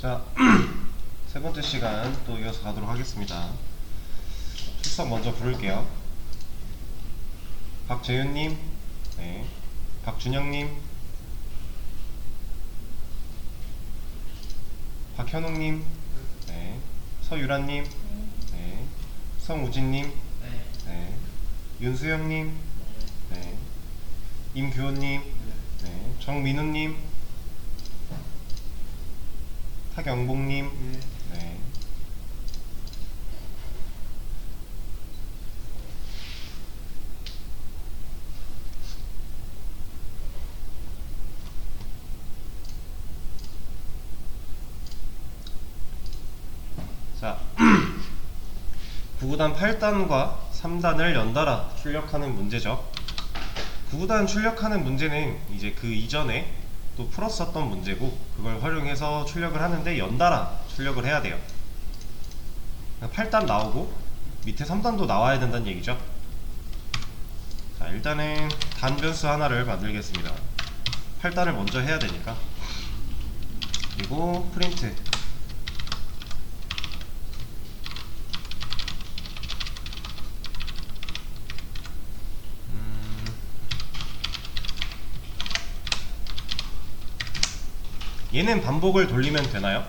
자, 세 번째 시간 또 이어서 가도록 하겠습니다. 출석 먼저 부를게요. 박재윤님, 네. 박준영님, 박현웅님, 네. 서유란님, 네. 성우진님, 네. 윤수영님, 네. 임규호님, 네. 정민우님, 타경봉님, 네. 자, 9구단 8단과 3단을 연달아 출력하는 문제죠. 9구단 출력하는 문제는 이제 그 이전에 또 풀었었던 문제고, 그걸 활용해서 출력을 하는데 연달아 출력을 해야 돼요. 8단 나오고 밑에 3단도 나와야 된다는 얘기죠. 자, 일단은 단 변수 하나를 만들겠습니다. 8단을 먼저 해야 되니까. 그리고 프린트. 얘는 반복을 돌리면 되나요?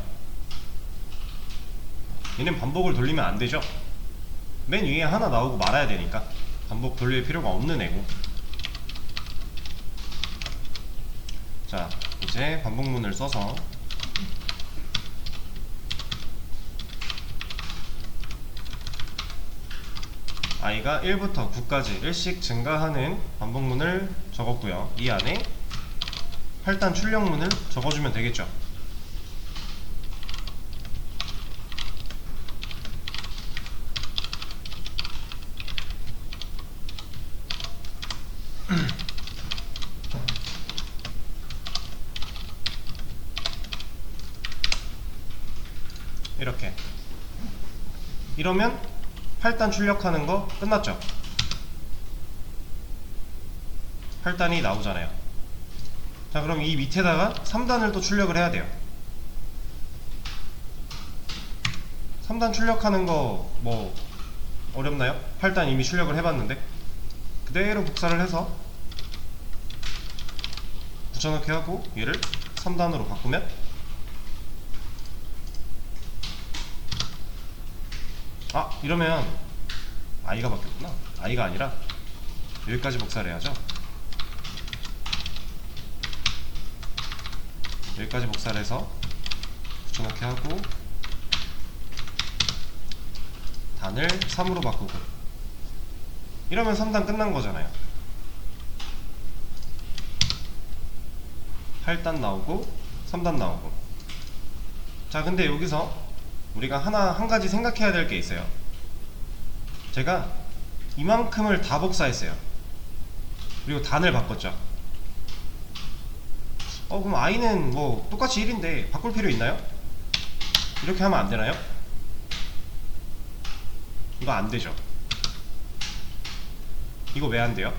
얘는 반복을 돌리면 안 되죠? 맨 위에 하나 나오고 말아야 되니까 반복 돌릴 필요가 없는 애고. 자, 이제 반복문을 써서 i가 1부터 9까지 1씩 증가하는 반복문을 적었고요. 이 안에 8단 출력문을 적어주면 되겠죠. 이렇게. 이러면 8단 출력하는 거 끝났죠. 8단이 나오잖아요. 자, 그럼 이 밑에다가 3단을 또 출력을 해야 돼요. 3단 출력하는 거 뭐 어렵나요? 8단 이미 출력을 해봤는데 그대로 복사를 해서 붙여넣기 하고 얘를 3단으로 바꾸면 이러면 i가 바뀌었구나. i가 아니라 여기까지 복사를 해야죠. 여기까지 복사를 해서 붙여넣기 하고 단을 3으로 바꾸고 이러면 3단 끝난 거잖아요. 8단 나오고 3단 나오고. 자, 근데 여기서 우리가 한 가지 생각해야 될 게 있어요. 제가 이만큼을 다 복사했어요. 그리고 단을 바꿨죠. 그럼 i는 뭐 똑같이 1인데 바꿀 필요 있나요? 이렇게 하면 안 되나요? 이거 안 되죠. 이거 왜 안 돼요?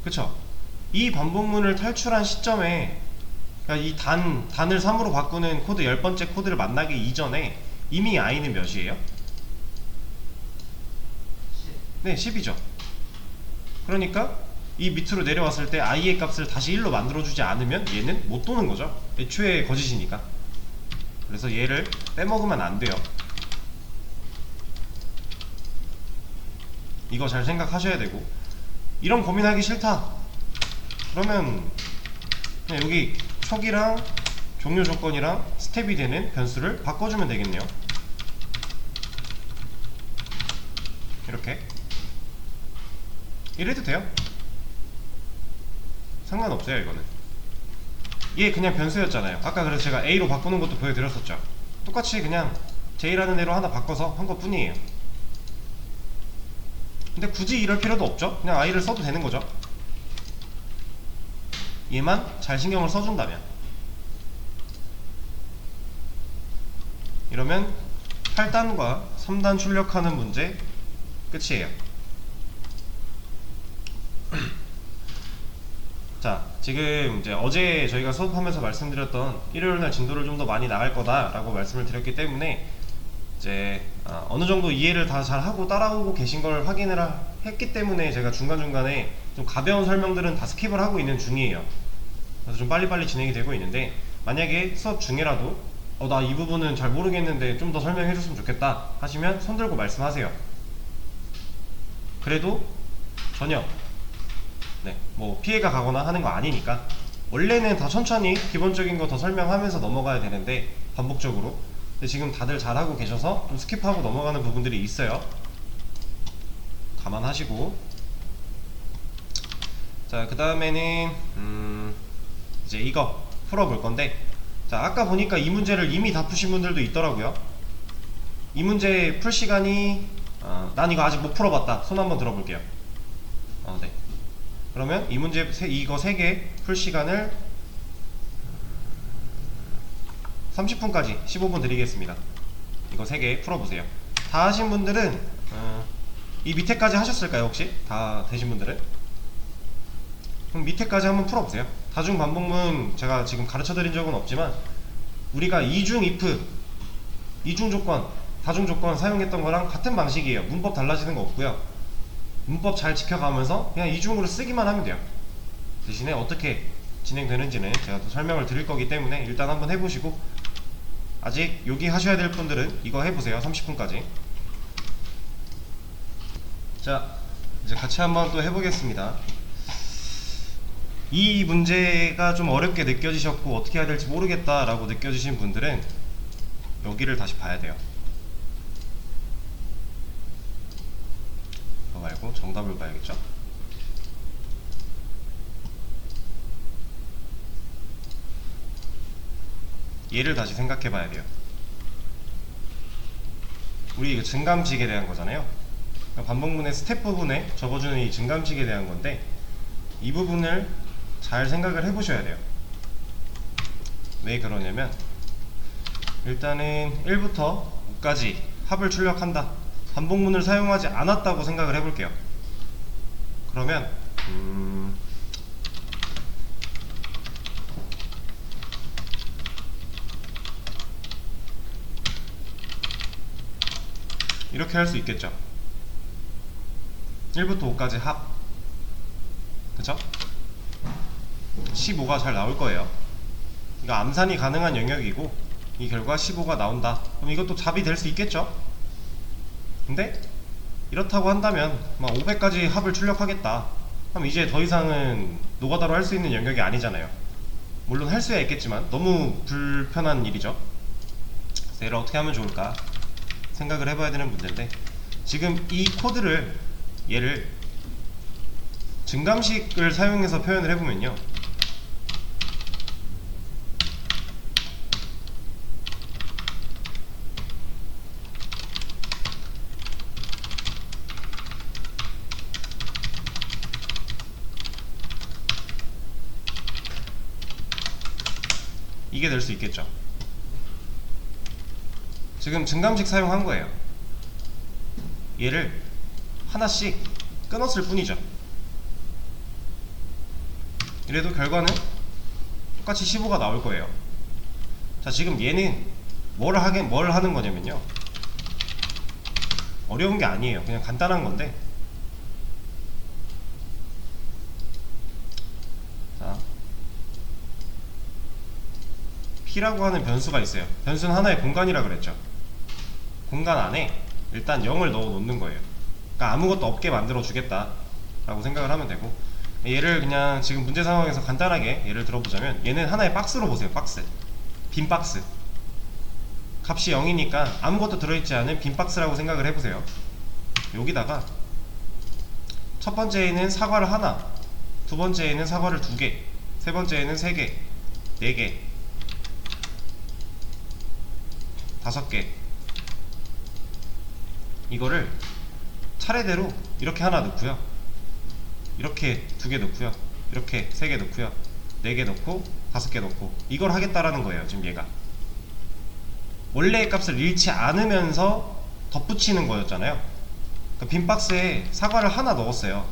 그쵸? 이 반복문을 탈출한 시점에, 그러니까 이 단을 3으로 바꾸는 코드 10번째 코드를 만나기 이전에 이미 i는 몇이에요? 10. 네, 10이죠. 그러니까 이 밑으로 내려왔을 때 i의 값을 다시 1로 만들어주지 않으면 얘는 못 도는 거죠. 애초에 거짓이니까. 그래서 얘를 빼먹으면 안 돼요. 이거 잘 생각하셔야 되고, 이런 고민하기 싫다 그러면 그냥 여기 촉이랑 종료 조건이랑 스텝이 되는 변수를 바꿔주면 되겠네요. 이렇게 이래도 돼요. 상관없어요. 이거는 얘 그냥 변수였잖아요. 아까 그래서 제가 a로 바꾸는 것도 보여드렸었죠. 똑같이 그냥 j라는 애로 하나 바꿔서 한 것 뿐이에요. 근데 굳이 이럴 필요도 없죠. 그냥 i를 써도 되는 거죠. 얘만 잘 신경을 써준다면. 이러면 8단과 3단 출력하는 문제 끝이에요. 자, 지금 이제 어제 저희가 수업하면서 말씀드렸던 일요일날 진도를 좀 더 많이 나갈 거다라고 말씀을 드렸기 때문에 이제 어느 정도 이해를 다 잘 하고 따라오고 계신 걸 확인을 했기 때문에 제가 중간중간에 좀 가벼운 설명들은 다 스킵을 하고 있는 중이에요. 그래서 좀 빨리빨리 진행이 되고 있는데, 만약에 수업 중에라도 나 이 부분은 잘 모르겠는데 좀 더 설명해 줬으면 좋겠다 하시면 손 들고 말씀하세요. 그래도 전혀 뭐 피해가 가거나 하는 거 아니니까, 원래는 다 천천히 기본적인 거 더 설명하면서 넘어가야 되는데 반복적으로, 근데 지금 다들 잘하고 계셔서 좀 스킵하고 넘어가는 부분들이 있어요. 감안하시고, 자, 그 다음에는 이제 이거 풀어볼 건데, 자, 아까 보니까 이 문제를 이미 다 푸신 분들도 있더라고요. 이 문제 풀 시간이 난 이거 아직 못 풀어봤다, 손 한번 들어볼게요. 네. 그러면 이 문제 이거 3개 풀 시간을 30분까지 15분 드리겠습니다. 이거 3개 풀어보세요. 다 하신 분들은 이 밑에까지 하셨을까요? 혹시 다 되신 분들은? 그럼 밑에까지 한번 풀어보세요. 다중 반복문 제가 지금 가르쳐 드린 적은 없지만, 우리가 이중 if, 이중 조건, 다중 조건 사용했던 거랑 같은 방식이에요. 문법 달라지는 거 없고요. 문법 잘 지켜가면서 그냥 이중으로 쓰기만 하면 돼요. 대신에 어떻게 진행되는지는 제가 또 설명을 드릴 거기 때문에 일단 한번 해보시고, 아직 여기 하셔야 될 분들은 이거 해보세요. 30분까지. 자, 이제 같이 한번 또 해보겠습니다. 이 문제가 좀 어렵게 느껴지셨고 어떻게 해야 될지 모르겠다 라고 느껴지신 분들은 여기를 다시 봐야 돼요. 그거 말고 정답을 봐야겠죠. 얘를 다시 생각해 봐야 돼요. 우리 이거 증감식에 대한 거잖아요. 반복문의 스텝 부분에 적어주는 이 증감식에 대한 건데, 이 부분을 잘 생각을 해 보셔야 돼요. 왜 그러냐면, 일단은 1부터 5까지 합을 출력한다, 반복문을 사용하지 않았다고 생각을 해 볼게요. 그러면 이렇게 할 수 있겠죠. 1부터 5까지 합, 그쵸? 15가 잘 나올 거예요. 이거 암산이 가능한 영역이고 이 결과 15가 나온다. 그럼 이것도 답이 될 수 있겠죠? 근데 이렇다고 한다면 막 500까지 합을 출력하겠다, 그럼 이제 더 이상은 노가다로 할 수 있는 영역이 아니잖아요. 물론 할 수야 있겠지만 너무 불편한 일이죠. 그래서 얘를 어떻게 하면 좋을까 생각을 해봐야 되는 문제인데, 지금 이 코드를, 얘를 증감식을 사용해서 표현을 해보면요, 이게 될 수 있겠죠. 지금 증감식 사용한 거예요. 얘를 하나씩 끊었을 뿐이죠. 이래도 결과는 똑같이 15가 나올 거예요. 자, 지금 얘는 뭘 하는 거냐면요, 어려운 게 아니에요. 그냥 간단한 건데, 자, P라고 하는 변수가 있어요. 변수는 하나의 공간이라 그랬죠. 공간 안에 일단 0을 넣어 놓는 거예요. 그러니까 아무것도 없게 만들어 주겠다 라고 생각을 하면 되고, 얘를 그냥 지금 문제 상황에서 간단하게 예를 들어보자면, 얘는 하나의 박스로 보세요. 박스, 빈 박스. 값이 0이니까 아무것도 들어있지 않은 빈 박스라고 생각을 해보세요. 여기다가 첫 번째에는 사과를 하나, 두 번째에는 사과를 2개, 세 번째에는 3개, 4개, 5개, 이거를 차례대로 이렇게 하나 넣고요, 이렇게 2개 넣고요, 이렇게 3개 넣고요, 4개 넣고 5개 넣고, 이걸 하겠다라는 거예요. 지금 얘가 원래의 값을 잃지 않으면서 덧붙이는 거였잖아요. 그러니까 빈박스에 사과를 하나 넣었어요.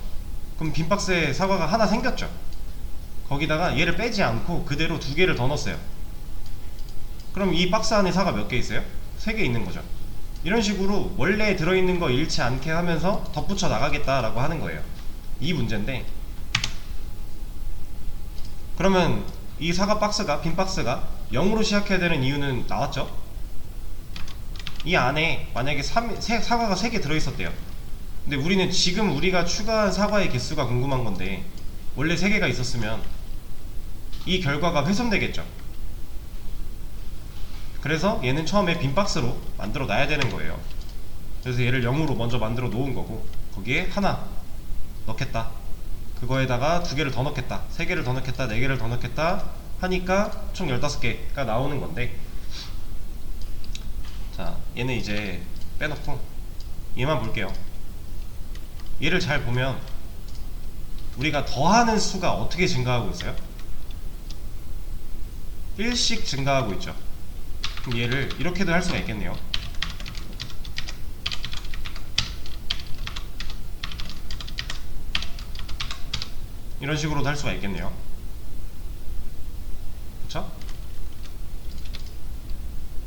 그럼 빈박스에 사과가 하나 생겼죠. 거기다가 얘를 빼지 않고 그대로 두 개를 더 넣었어요. 그럼 이 박스 안에 사가 몇 개 있어요? 3개 있는 거죠. 이런 식으로 원래 들어있는 거 잃지 않게 하면서 덧붙여 나가겠다라고 하는 거예요. 이 문제인데, 그러면 이 사과 박스가, 빈 박스가 0으로 시작해야 되는 이유는 나왔죠? 이 안에 만약에 사과가 3개 들어있었대요. 근데 우리는 지금 우리가 추가한 사과의 개수가 궁금한 건데, 원래 3개가 있었으면 이 결과가 훼손되겠죠. 그래서 얘는 처음에 빈 박스로 만들어 놔야 되는 거예요. 그래서 얘를 0으로 먼저 만들어 놓은 거고, 거기에 하나 넣겠다, 그거에다가 2개를 더 넣겠다, 3개를 더 넣겠다, 4개를 더 넣겠다 하니까 총 15개가 나오는 건데, 자, 얘는 이제 빼놓고 얘만 볼게요. 얘를 잘 보면 우리가 더하는 수가 어떻게 증가하고 있어요? 1씩 증가하고 있죠. 그럼 얘를 이렇게도 할 수가 있겠네요. 이런 식으로도 할 수가 있겠네요. 그쵸?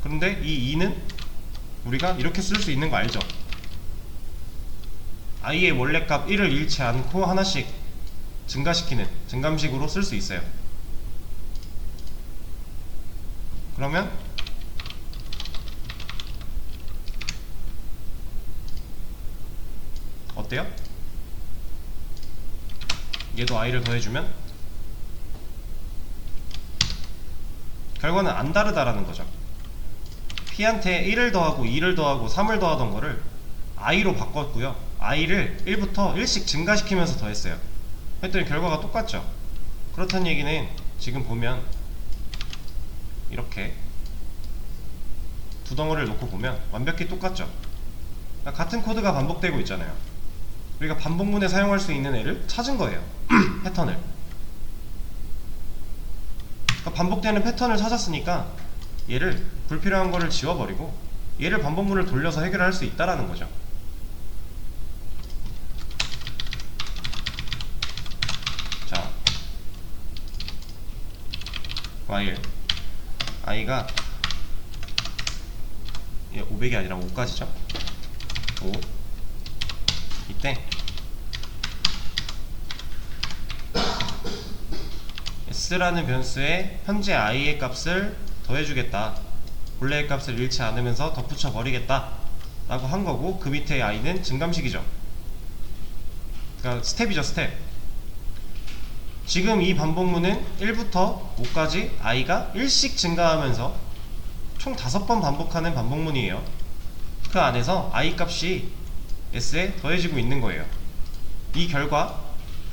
그런데 이 2는 우리가 이렇게 쓸 수 있는 거 알죠? i의 원래값 1을 잃지 않고 하나씩 증가시키는 증감식으로 쓸 수 있어요. 그러면 어때요? 얘도 i를 더해주면 결과는 안 다르다라는 거죠. p한테 1을 더하고 2를 더하고 3을 더하던 거를 i로 바꿨고요, i를 1부터 1씩 증가시키면서 더했어요. 했더니 결과가 똑같죠. 그렇다는 얘기는 지금 보면 이렇게 두 덩어리를 놓고 보면 완벽히 똑같죠. 그러니까 같은 코드가 반복되고 있잖아요. 우리가 반복문에 사용할 수 있는 애를 찾은 거예요. 패턴을. 그러니까 반복되는 패턴을 찾았으니까 얘를 불필요한 거를 지워버리고 얘를 반복문을 돌려서 해결할 수 있다라는 거죠. 자, while i가 500이 아니라 5까지죠. 5. 이때 s라는 변수에 현재 i의 값을 더해주겠다, 본래의 값을 잃지 않으면서 덧붙여 버리겠다 라고 한 거고, 그 밑에 i는 증감식이죠. 그러니까 스텝이죠, 스텝. 지금 이 반복문은 1부터 5까지 i가 1씩 증가하면서 총 5번 반복하는 반복문이에요. 그 안에서 i 값이 s에 더해지고 있는 거예요. 이 결과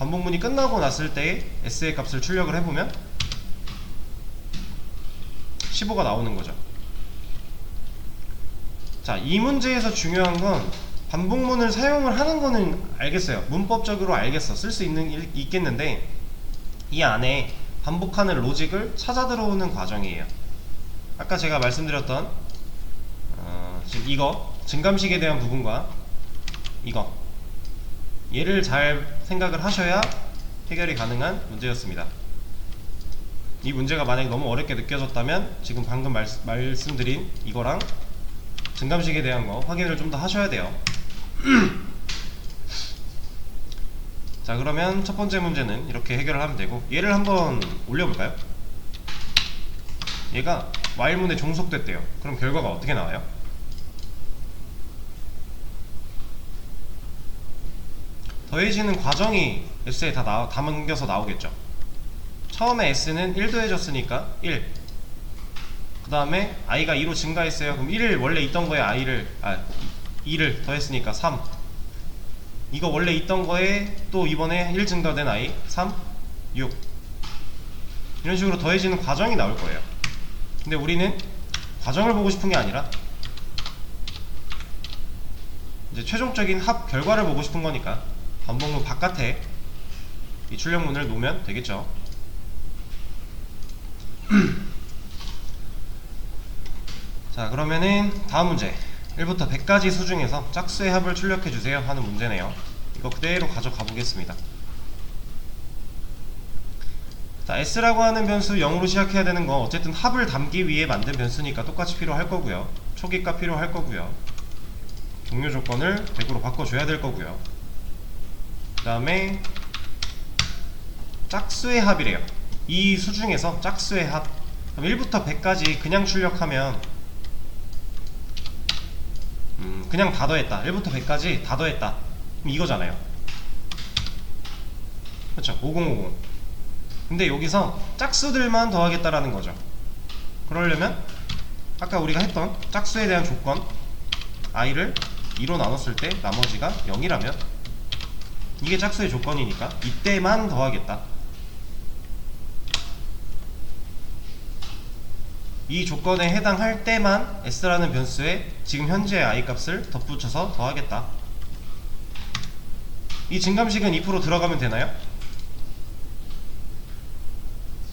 반복문이 끝나고 났을 때의 s의 값을 출력을 해보면 15가 나오는 거죠. 자, 이 문제에서 중요한 건 반복문을 사용을 하는 거는 알겠어요. 문법적으로 알겠어. 쓸 수 있겠는데 이 안에 반복하는 로직을 찾아 들어오는 과정이에요. 아까 제가 말씀드렸던 지금 이거 증감식에 대한 부분과 이거, 얘를 잘 생각을 하셔야 해결이 가능한 문제였습니다. 이 문제가 만약에 너무 어렵게 느껴졌다면 지금 방금 말씀드린 이거랑 증감식에 대한 거 확인을 좀 더 하셔야 돼요. 자, 그러면 첫 번째 문제는 이렇게 해결을 하면 되고, 얘를 한번 올려볼까요? 얘가 while문에 종속됐대요. 그럼 결과가 어떻게 나와요? 더해지는 과정이 s에 다 담겨서 나오겠죠. 처음에 s는 1 더해졌으니까 1, 그 다음에 i가 2로 증가했어요. 그럼 1을 원래 있던 거에 2를 더했으니까 3, 이거 원래 있던 거에 또 이번에 1 증가된 i 3, 6, 이런 식으로 더해지는 과정이 나올 거예요. 근데 우리는 과정을 보고 싶은 게 아니라 이제 최종적인 합 결과를 보고 싶은 거니까 반복문 바깥에 이 출력문을 놓으면 되겠죠. 자, 그러면은 다음 문제, 1부터 100까지 수 중에서 짝수의 합을 출력해주세요 하는 문제네요. 이거 그대로 가져가 보겠습니다. 자, S라고 하는 변수 0으로 시작해야 되는 거 어쨌든 합을 담기 위해 만든 변수니까 똑같이 필요할 거고요. 초기값 필요할 거고요. 종료 조건을 100으로 바꿔줘야 될 거고요. 그 다음에 짝수의 합이래요. 이 수 중에서 짝수의 합. 그럼 1부터 100까지 그냥 출력하면 그냥 다 더했다. 1부터 100까지 다 더했다. 그럼 이거잖아요. 그렇죠? 5050. 근데 여기서 짝수들만 더하겠다라는 거죠. 그러려면 아까 우리가 했던 짝수에 대한 조건 i를 2로 나눴을 때 나머지가 0이라면 이게 짝수의 조건이니까 이때만 더하겠다. 이 조건에 해당할 때만 s라는 변수에 지금 현재의 i 값을 덧붙여서 더하겠다. 이 증감식은 2% 들어가면 되나요?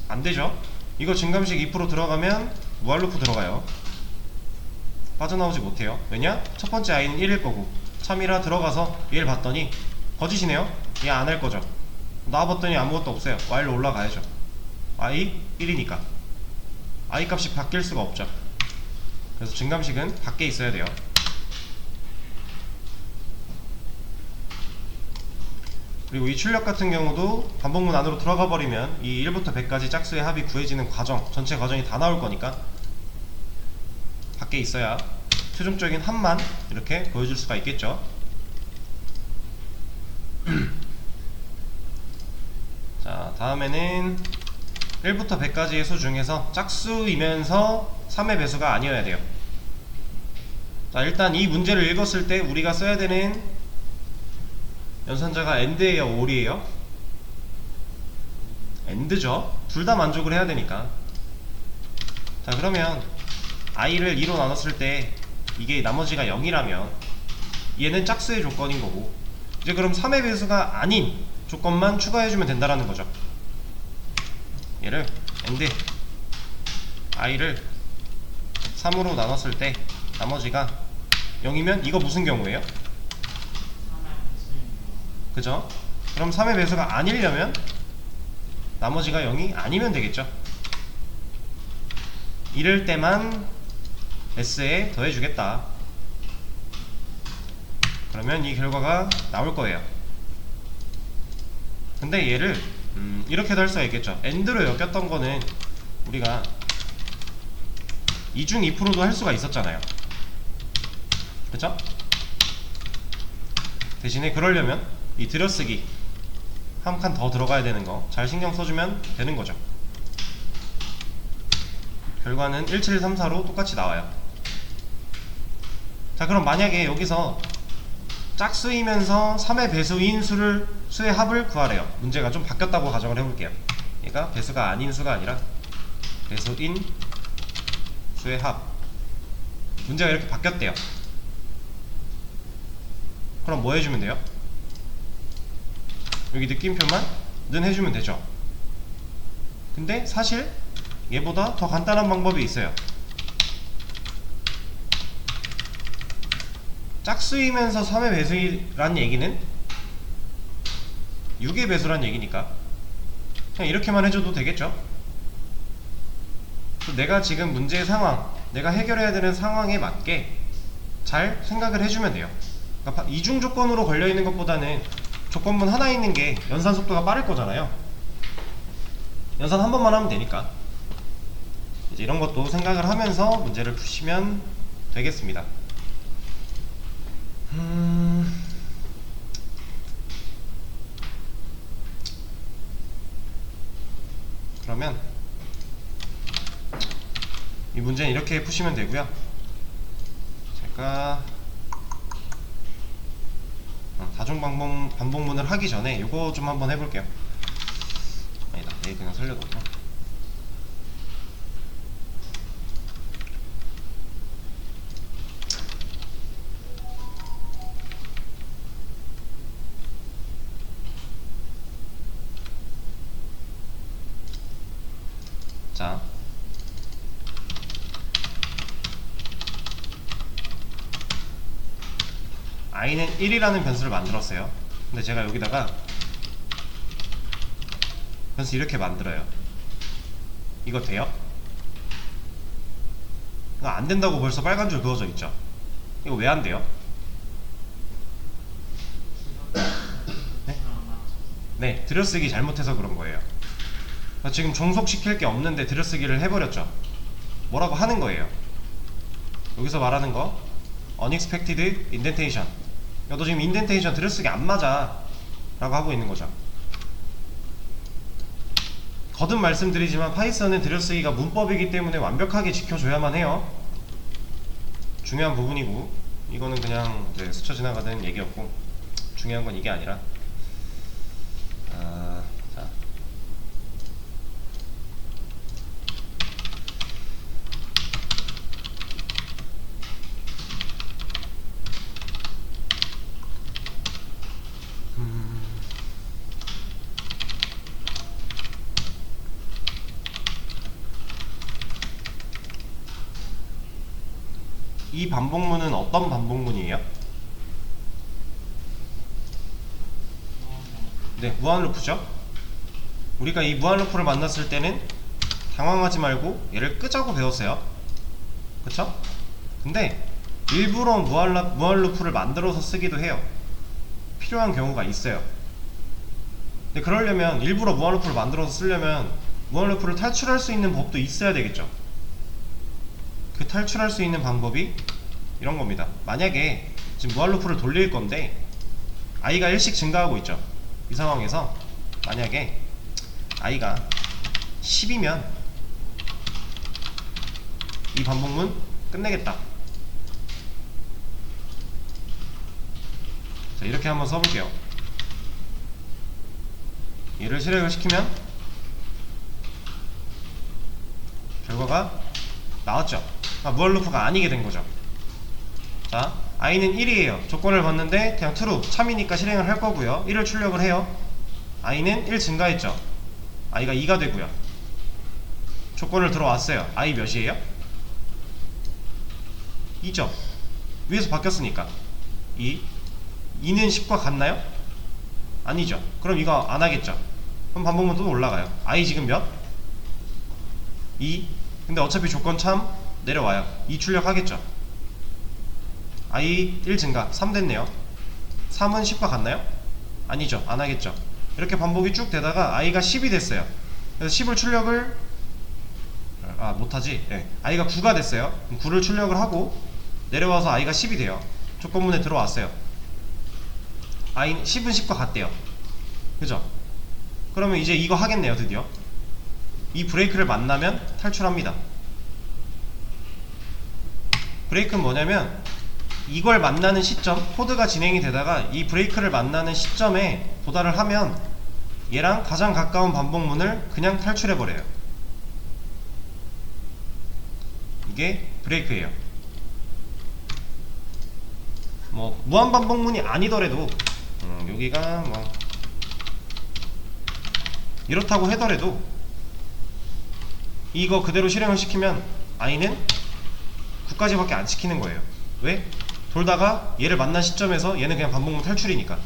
안되죠. 이거 증감식 2% 들어가면 무한루프 들어가요. 빠져나오지 못해요. 왜냐? 첫번째 i는 1일 거고 참이라 들어가서 얘를 봤더니 거짓이네요. 얘 안 할 거죠. 나와봤더니 아무것도 없어요. y로 올라가야죠. i 1이니까 i 값이 바뀔 수가 없죠. 그래서 증감식은 밖에 있어야 돼요. 그리고 이 출력 같은 경우도 반복문 안으로 들어가 버리면 이 1부터 100까지 짝수의 합이 구해지는 과정, 전체 과정이 다 나올 거니까 밖에 있어야 최종적인 합만 이렇게 보여줄 수가 있겠죠. 자, 다음에는 1부터 100까지의 수 중에서 짝수이면서 3의 배수가 아니어야 돼요. 자, 일단 이 문제를 읽었을 때 우리가 써야 되는 연산자가 AND예요, OR이에요? AND죠. 둘 다 만족을 해야 되니까. 자, 그러면 i를 2로 나눴을 때 이게 나머지가 0이라면 얘는 짝수의 조건인 거고 이제 그럼 3의 배수가 아닌 조건만 추가해주면 된다라는 거죠. 얘를 AND i를 3으로 나눴을 때 나머지가 0이면 이거 무슨 경우예요? 그죠? 그럼 3의 배수가 아니려면 나머지가 0이 아니면 되겠죠. 이럴 때만 s에 더해주겠다. 그러면 이 결과가 나올 거예요. 근데 얘를 이렇게도 할 수가 있겠죠. AND로 엮였던 거는 우리가 2중 2%도 할 수가 있었잖아요. 그쵸? 대신에 그러려면 이 들여쓰기 한 칸 더 들어가야 되는 거 잘 신경 써주면 되는 거죠. 결과는 1734로 똑같이 나와요. 자, 그럼 만약에 여기서 짝수이면서 3의 배수인 수의 합을 구하래요. 문제가 좀 바뀌었다고 가정을 해볼게요. 얘가 배수가 아닌 수가 아니라 배수인 수의 합. 문제가 이렇게 바뀌었대요. 그럼 뭐 해주면 돼요? 여기 느낌표만 는 해주면 되죠. 근데 사실 얘보다 더 간단한 방법이 있어요. 짝수이면서 3의 배수란 얘기는 6의 배수란 얘기니까 그냥 이렇게만 해줘도 되겠죠. 내가 지금 문제의 상황, 내가 해결해야 되는 상황에 맞게 잘 생각을 해주면 돼요. 그러니까 이중 조건으로 걸려있는 것보다는 조건문 하나 있는 게 연산 속도가 빠를 거잖아요. 연산 한 번만 하면 되니까 이제 이런 것도 생각을 하면서 문제를 푸시면 되겠습니다. 그러면 이 문제는 이렇게 푸시면 되고요. 제가 다중 반복문을 하기 전에 이거 좀 한번 해볼게요. 아니다, 얘 그냥 살려놓고. 자, i는 1이라는 변수를 만들었어요. 근데 제가 여기다가 변수 이렇게 만들어요. 이거 돼요? 이거 안 된다고 벌써 빨간 줄 그어져 있죠. 이거 왜 안 돼요? 네? 네, 들여쓰기 잘못해서 그런 거예요. 지금 종속시킬 게 없는데 들여쓰기를 해버렸죠. 뭐라고 하는 거예요. 여기서 말하는 거 unexpected indentation. 야, 너 지금 인덴테이션 들여쓰기 안 맞아 라고 하고 있는 거죠. 거듭 말씀드리지만 파이썬은 들여쓰기가 문법이기 때문에 완벽하게 지켜줘야만 해요. 중요한 부분이고, 이거는 그냥 이제 스쳐 지나가는 얘기였고, 중요한 건 이게 아니라 자, 이 반복문은 어떤 반복문이에요? 네, 무한루프죠. 우리가 이 무한루프를 만났을 때는 당황하지 말고 얘를 끄자고 배웠어요. 그쵸? 근데 일부러 무한루프를 만들어서 쓰기도 해요. 필요한 경우가 있어요. 근데 그러려면, 일부러 무한루프를 만들어서 쓰려면 무한루프를 탈출할 수 있는 법도 있어야 되겠죠. 그 탈출할 수 있는 방법이 이런 겁니다. 만약에 지금 무한루프를 돌릴 건데 i가 1씩 증가하고 있죠. 이 상황에서 만약에 i가 10이면 이 반복문 끝내겠다. 자, 이렇게 한번 써볼게요. 얘를 실행을 시키면 결과가 나왔죠. 무한루프가 아니게 된 거죠. 자, i는 1이에요. 조건을 봤는데 그냥 true, 참이니까 실행을 할 거고요. 1을 출력을 해요. i는 1 증가했죠. i가 2가 되고요. 조건을 들어왔어요. i 몇이에요? 2죠. 위에서 바뀌었으니까 2는 10과 같나요? 아니죠. 그럼 이거 안 하겠죠. 그럼 반복문 또 올라가요. i 지금 몇? 2. 근데 어차피 조건 참 내려와요. 2 출력하겠죠. i 1 증가, 3 됐네요. 3은 10과 같나요? 아니죠. 안 하겠죠. 이렇게 반복이 쭉 되다가 i가 10이 됐어요. 그래서 10을 출력을 못하지. 네. i가 9가 됐어요. 그럼 9를 출력을 하고 내려와서 i가 10이 돼요. 조건문에 들어왔어요. i 10은 10과 같대요. 그죠? 그러면 이제 이거 하겠네요. 드디어 이 브레이크를 만나면 탈출합니다. 브레이크는 뭐냐면 이걸 만나는 시점, 코드가 진행이 되다가 이 브레이크를 만나는 시점에 도달을 하면 얘랑 가장 가까운 반복문을 그냥 탈출해버려요. 이게 브레이크예요. 뭐 무한 반복문이 아니더라도 여기가 뭐 이렇다고 하더라도 이거 그대로 실행을 시키면 i는 9까지밖에 안 시키는 거예요. 왜? 돌다가 얘를 만난 시점에서 얘는 그냥 반복문 탈출이니까.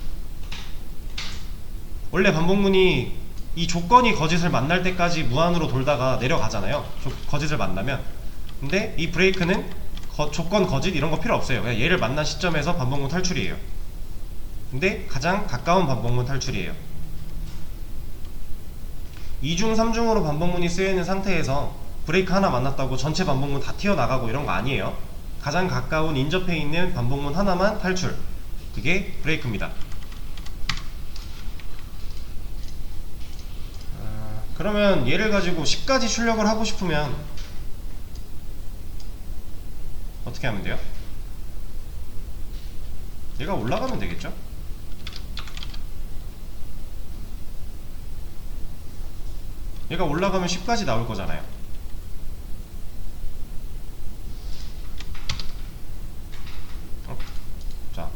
원래 반복문이 이 조건이 거짓을 만날 때까지 무한으로 돌다가 내려가잖아요. 거짓을 만나면. 근데 이 브레이크는 조건 거짓 이런 거 필요 없어요. 그냥 얘를 만난 시점에서 반복문 탈출이에요. 근데 가장 가까운 반복문 탈출이에요. 2중 3중으로 반복문이 쓰여있는 상태에서 브레이크 하나 만났다고 전체 반복문 다 튀어나가고 이런 거 아니에요. 가장 가까운 인접해 있는 반복문 하나만 탈출. 그게 브레이크입니다. 그러면 얘를 가지고 10까지 출력을 하고 싶으면 어떻게 하면 돼요? 얘가 올라가면 되겠죠? 얘가 올라가면 10까지 나올 거잖아요. 자,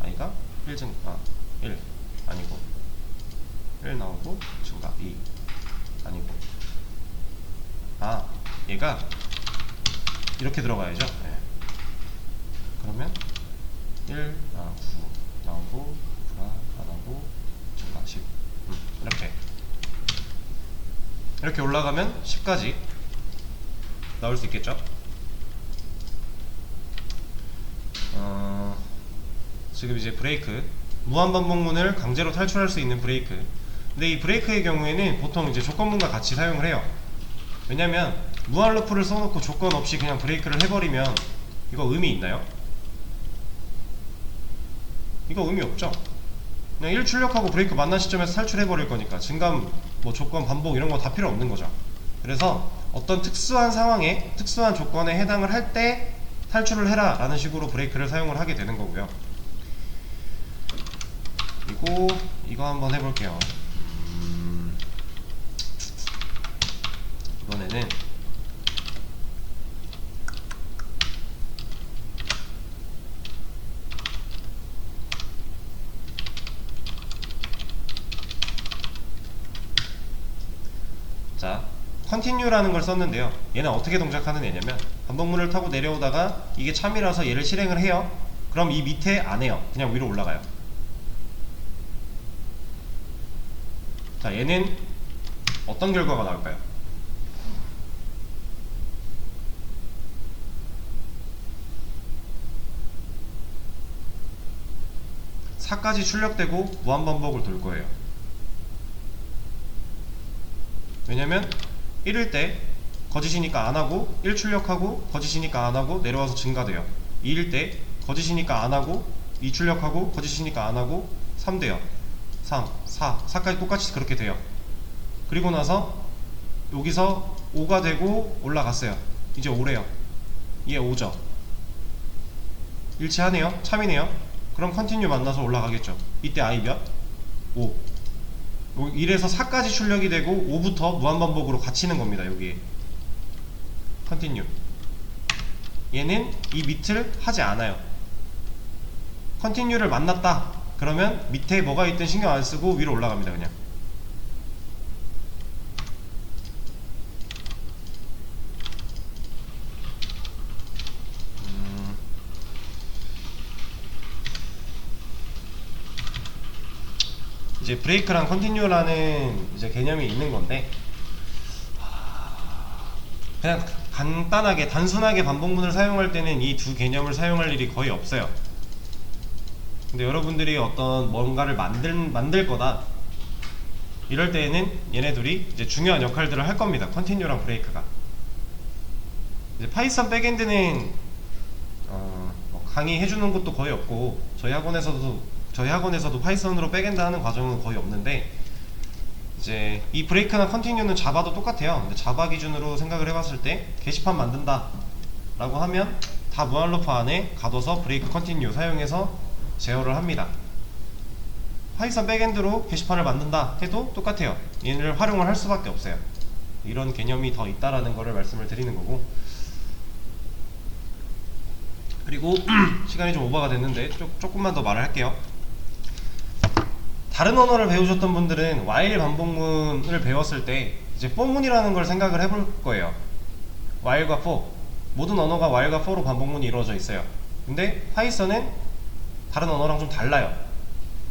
i가 1 아니고 1 나오고 증가 2 아니고 얘가 이렇게 들어가야죠. 네. 그러면 9 나오고 안 나오고 증가 10 이렇게. 이렇게 올라가면 10까지 나올 수 있겠죠. 지금 이제 브레이크, 무한반복문을 강제로 탈출할 수 있는 브레이크. 근데 이 브레이크의 경우에는 보통 이제 조건문과 같이 사용을 해요. 왜냐면 무한루프를 써놓고 조건 없이 그냥 브레이크를 해버리면 이거 의미 있나요? 이거 의미 없죠. 그냥 1출력하고 브레이크 만난 시점에서 탈출해버릴 거니까 증감, 뭐 조건, 반복 이런 거 다 필요 없는 거죠. 그래서 어떤 특수한 상황에, 특수한 조건에 해당을 할 때 탈출을 해라 라는 식으로 브레이크를 사용을 하게 되는 거고요. 그리고 이거 한번 해볼게요. 이번에는 자, continue라는 걸 썼는데요. 얘는 어떻게 동작하는 애냐면 반복문을 타고 내려오다가 이게 참이라서 얘를 실행을 해요. 그럼 이 밑에 안 해요. 그냥 위로 올라가요. 자, 얘는 어떤 결과가 나올까요? 4까지 출력되고 무한반복을 돌 거예요. 왜냐면 1일 때 거짓이니까 안하고 1 출력하고 거짓이니까 안하고 내려와서 증가돼요. 2일 때 거짓이니까 안하고 2 출력하고 거짓이니까 안하고 3 돼요. 3, 4, 4까지 똑같이 그렇게 돼요. 그리고 나서 여기서 5가 되고 올라갔어요. 이제 5래요. 얘 5죠. 일치하네요. 참이네요. 그럼 컨티뉴 만나서 올라가겠죠. 이때 i 몇? 5. 1에서 4까지 출력이 되고 5부터 무한반복으로 갇히는 겁니다. 여기에 컨티뉴. 얘는 이 밑을 하지 않아요. 컨티뉴를 만났다 그러면 밑에 뭐가 있든 신경 안 쓰고 위로 올라갑니다. 그냥. 이제 브레이크랑 컨티뉴라는 이제 개념이 있는 건데, 그냥 간단하게 단순하게 반복문을 사용할 때는 이 두 개념을 사용할 일이 거의 없어요. 근데 여러분들이 어떤 뭔가를 만들 거다 이럴 때에는 얘네 둘이 이제 중요한 역할들을 할 겁니다. 컨티뉴랑 브레이크가. 이제 파이썬 백엔드는 뭐 강의해주는 것도 거의 없고 저희 학원에서도 파이썬으로 백엔드 하는 과정은 거의 없는데, 이제 이 브레이크나 컨티뉴는 자바도 똑같아요. 근데 자바 기준으로 생각을 해봤을 때 게시판 만든다 라고 하면 다 무한루프 안에 가둬서 브레이크 컨티뉴 사용해서 제어를 합니다. 파이썬 백엔드로 게시판을 만든다 해도 똑같아요. 얘를 활용을 할 수밖에 없어요. 이런 개념이 더 있다라는 거를 말씀을 드리는 거고, 그리고 시간이 좀 오버가 됐는데 조금만 더 말을 할게요. 다른 언어를 배우셨던 분들은 while 반복문을 배웠을 때 이제 for문이라는 걸 생각을 해볼 거예요. while과 for, 모든 언어가 while과 for로 반복문이 이루어져 있어요. 근데 파이썬은 다른 언어랑 좀 달라요.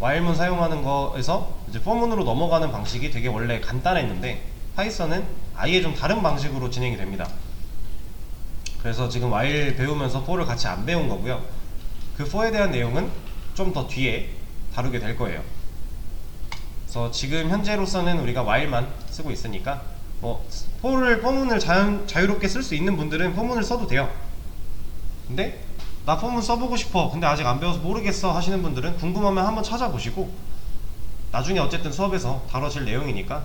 while문 사용하는 거에서 이제 for문으로 넘어가는 방식이 되게 원래 간단했는데 파이썬은 아예 좀 다른 방식으로 진행이 됩니다. 그래서 지금 while 배우면서 for를 같이 안 배운 거고요. 그 for에 대한 내용은 좀 더 뒤에 다루게 될 거예요. 그래서 지금 현재로서는 우리가 while만 쓰고 있으니까 뭐 for문을 자유롭게 쓸 수 있는 분들은 for문을 써도 돼요. 근데 나 for문 써보고 싶어 근데 아직 안 배워서 모르겠어 하시는 분들은 궁금하면 한번 찾아보시고, 나중에 어쨌든 수업에서 다뤄질 내용이니까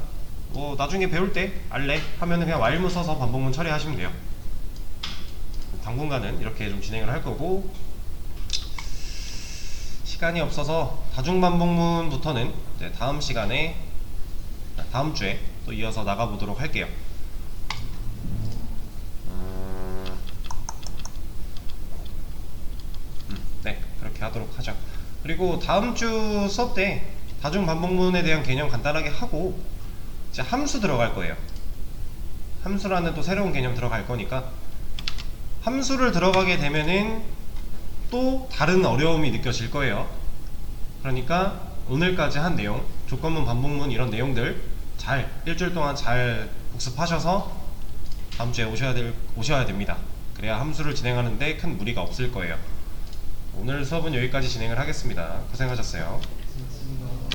뭐 나중에 배울 때 알래 하면은 그냥 while문 써서 반복문 처리하시면 돼요. 당분간은 이렇게 좀 진행을 할 거고, 시간이 없어서 다중반복문부터는 이제 다음 시간에, 다음 주에 또 이어서 나가보도록 할게요. 네, 그렇게 하도록 하죠. 그리고 다음 주 수업 때 다중반복문에 대한 개념 간단하게 하고 이제 함수 들어갈 거예요. 함수라는 또 새로운 개념 들어갈 거니까, 함수를 들어가게 되면은 또 다른 어려움이 느껴질 거예요. 그러니까 오늘까지 한 내용, 조건문, 반복문 이런 내용들 잘 일주일 동안 잘 복습하셔서 다음 주에 오셔야 됩니다. 그래야 함수를 진행하는데 큰 무리가 없을 거예요. 오늘 수업은 여기까지 진행을 하겠습니다. 고생하셨어요.